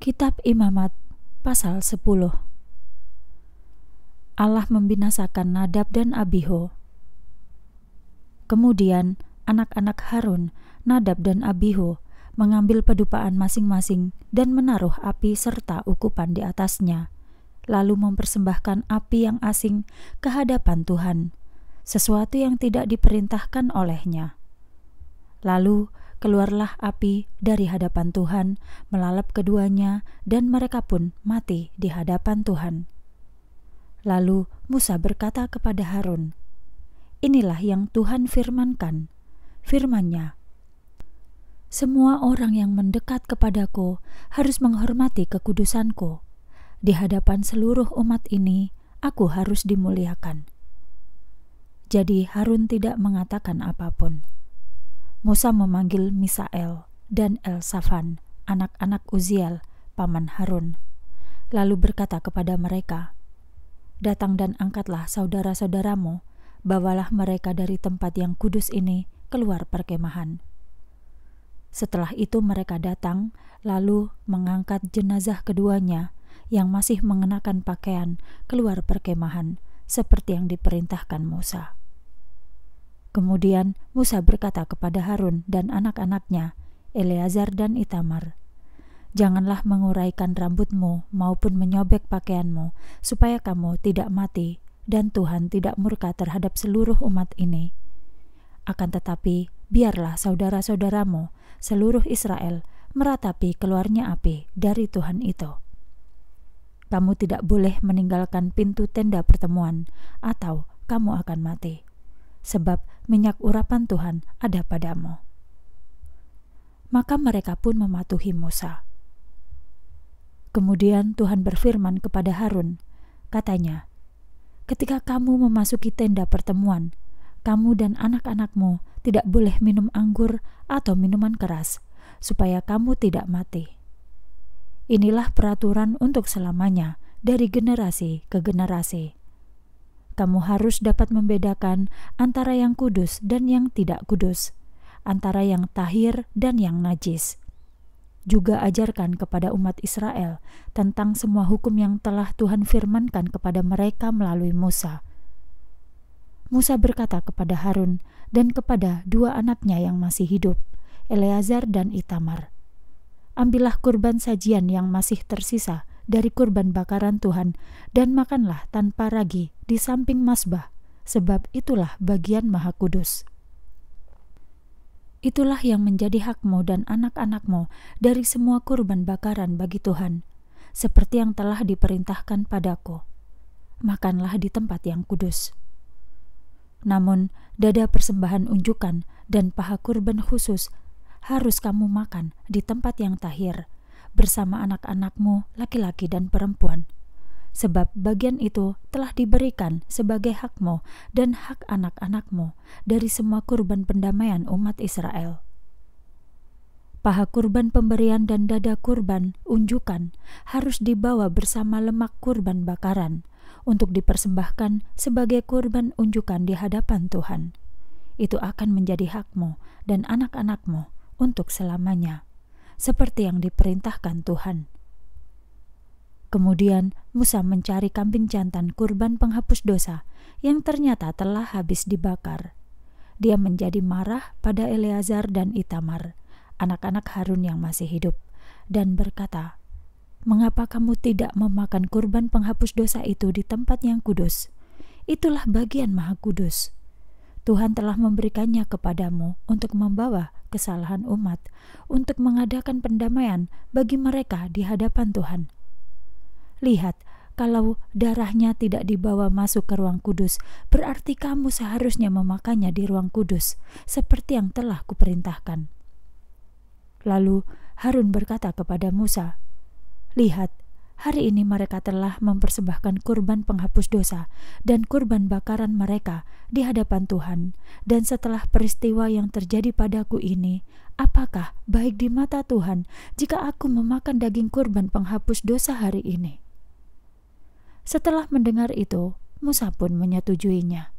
Kitab Imamat pasal 10. Allah membinasakan Nadab dan Abihu. Kemudian anak-anak Harun, Nadab dan Abihu, mengambil pedupaan masing-masing dan menaruh api serta ukupan di atasnya, lalu mempersembahkan api yang asing ke hadapan Tuhan, sesuatu yang tidak diperintahkan olehnya. Lalu keluarlah api dari hadapan Tuhan, melalap keduanya, dan mereka pun mati di hadapan Tuhan. Lalu Musa berkata kepada Harun, "Inilah yang Tuhan firmankan, firman-Nya, semua orang yang mendekat kepadaku harus menghormati kekudusanku. Di hadapan seluruh umat ini, aku harus dimuliakan." Jadi Harun tidak mengatakan apapun. Musa memanggil Misael dan Elsafan, anak-anak Uziel, paman Harun, lalu berkata kepada mereka, "Datang dan angkatlah saudara-saudaramu, bawalah mereka dari tempat yang kudus ini keluar perkemahan." Setelah itu mereka datang, lalu mengangkat jenazah keduanya yang masih mengenakan pakaian keluar perkemahan, seperti yang diperintahkan Musa. Kemudian Musa berkata kepada Harun dan anak-anaknya, Eleazar dan Itamar, "Janganlah menguraikan rambutmu maupun menyobek pakaianmu, supaya kamu tidak mati dan Tuhan tidak murka terhadap seluruh umat ini. Akan tetapi, biarlah saudara-saudaramu, seluruh Israel, meratapi keluarnya api dari Tuhan itu. Kamu tidak boleh meninggalkan pintu tenda pertemuan, atau kamu akan mati, sebab minyak urapan Tuhan ada padamu." Maka mereka pun mematuhi Musa. Kemudian Tuhan berfirman kepada Harun, katanya, "Ketika kamu memasuki tenda pertemuan, kamu dan anak-anakmu tidak boleh minum anggur atau minuman keras, supaya kamu tidak mati. Inilah peraturan untuk selamanya dari generasi ke generasi. Kamu harus dapat membedakan antara yang kudus dan yang tidak kudus, antara yang tahir dan yang najis. Juga ajarkan kepada umat Israel tentang semua hukum yang telah Tuhan firmankan kepada mereka melalui Musa." Musa berkata kepada Harun dan kepada dua anaknya yang masih hidup, Eleazar dan Itamar, "Ambillah kurban sajian yang masih tersisa dari kurban bakaran Tuhan, dan makanlah tanpa ragi di samping mazbah, sebab itulah bagian maha kudus. Itulah yang menjadi hakmu dan anak-anakmu dari semua kurban bakaran bagi Tuhan, seperti yang telah diperintahkan padaku. Makanlah di tempat yang kudus. Namun dada persembahan unjukan dan paha kurban khusus harus kamu makan di tempat yang tahir, bersama anak-anakmu laki-laki dan perempuan, sebab bagian itu telah diberikan sebagai hakmu dan hak anak-anakmu dari semua kurban pendamaian umat Israel. Paha kurban pemberian dan dada kurban unjukan harus dibawa bersama lemak kurban bakaran untuk dipersembahkan sebagai kurban unjukan di hadapan Tuhan. Itu akan menjadi hakmu dan anak-anakmu untuk selamanya, seperti yang diperintahkan Tuhan." Kemudian Musa mencari kambing jantan kurban penghapus dosa yang ternyata telah habis dibakar. Dia menjadi marah pada Eleazar dan Itamar, anak-anak Harun yang masih hidup, dan berkata, "Mengapa kamu tidak memakan kurban penghapus dosa itu di tempat yang kudus? Itulah bagian maha kudus. Tuhan telah memberikannya kepadamu untuk membawa kesalahan umat, untuk mengadakan pendamaian bagi mereka di hadapan Tuhan. Lihat, kalau darahnya tidak dibawa masuk ke ruang kudus, berarti kamu seharusnya memakannya di ruang kudus, seperti yang telah kuperintahkan." Lalu Harun berkata kepada Musa, "Lihat, hari ini mereka telah mempersembahkan kurban penghapus dosa dan kurban bakaran mereka di hadapan Tuhan, dan setelah peristiwa yang terjadi padaku ini, apakah baik di mata Tuhan jika aku memakan daging kurban penghapus dosa hari ini?" Setelah mendengar itu, Musa pun menyetujuinya.